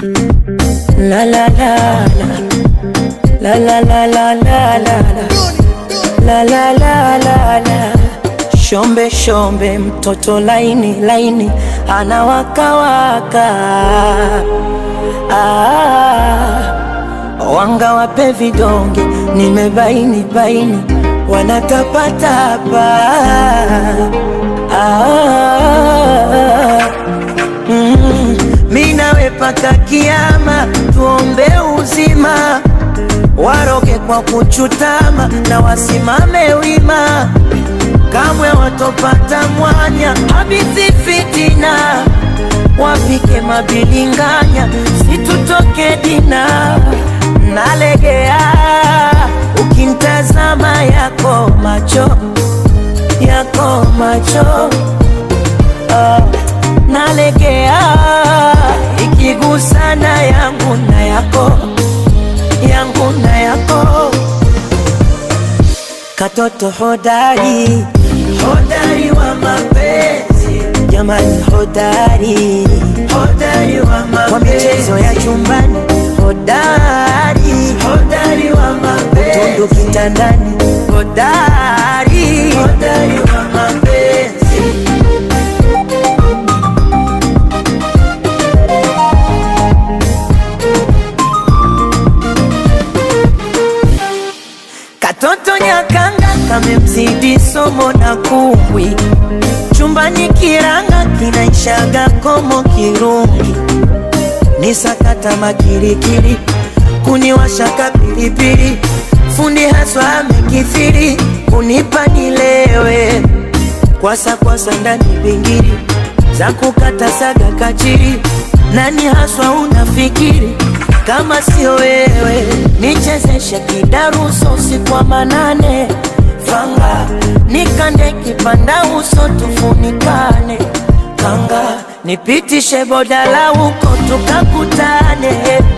La la la la la la la la la la la la la la. Shombe shombe mtoto laini laini anawaka waka. Wanga wape vidonge nimebaini baini wanatapatapa. Mina wepaka kiama tuombe uzima, waroge kwa kuchutama na wasimame wima, kamwe watopata mwanya habithi fitina, wapike mabilinganya situtoke dina. Nalegea ukintazama yako macho nalegea ikigusana yangu na yako. Katoto hodari, hodari wa mapenzi, jamani hodari, hodari wa mapenzi, kwa michezo ya chumbani hodari, hodari wa mapenzi, utundu kitandani hodari, hodari wa mapenzi. Katoto nyakanga kamemzidi somo na kumbwi, chumbani kiranga kinaishaga komo kirungi, nisakata makirikiri kuniwashaka pilipili, fundi haswa amekithiri kunipa nilewe, kwasa ndani bingiri za kukata saga kachiri. Nani haswa unafikiri kama sio wewe? Nichezeshe kidaruso usiku wa manane, fanga nikande kipanda uso tufunikane, kanga nipitishe bodala uko tukakutane,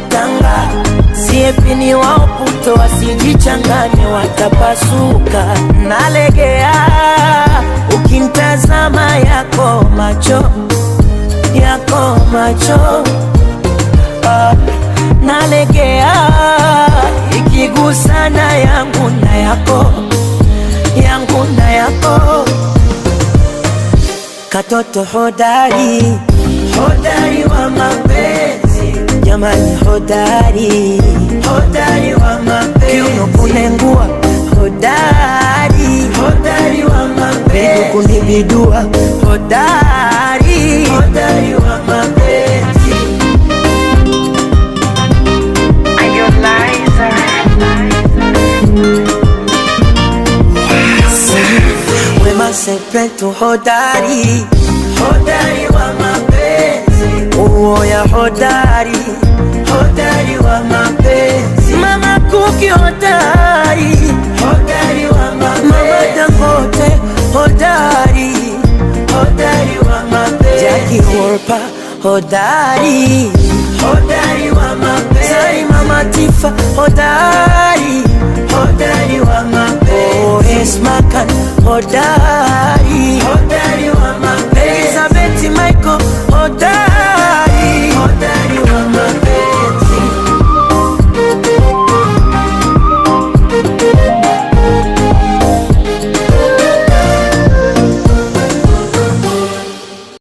kanga siepini waoputo wasijichangane watapasuka. Nalegea ukintazama yako macho nalegea ikigusana yangu na yako. Katoto hodari, hodari wa mapenzi, jamani hodari, hodari wa mapenzi, kiuno kunengua hodari, hodari wa mapenzi, bidu kunibidua hodari, hodari wa mapenzi. Wema Sepetu hodari, hodari wa mapenzi, uoya hodari, hodari wa mapenzi, Mama Kuki hodari, hodari wa mapenzi, Mama Dangote hodari, hodari wa mapenzi, Jackie Wolper hodari, hodari wa mapenzi, Zarima Matifa hodari, hodari wa mapenzi, Esma Khan hodari, hodari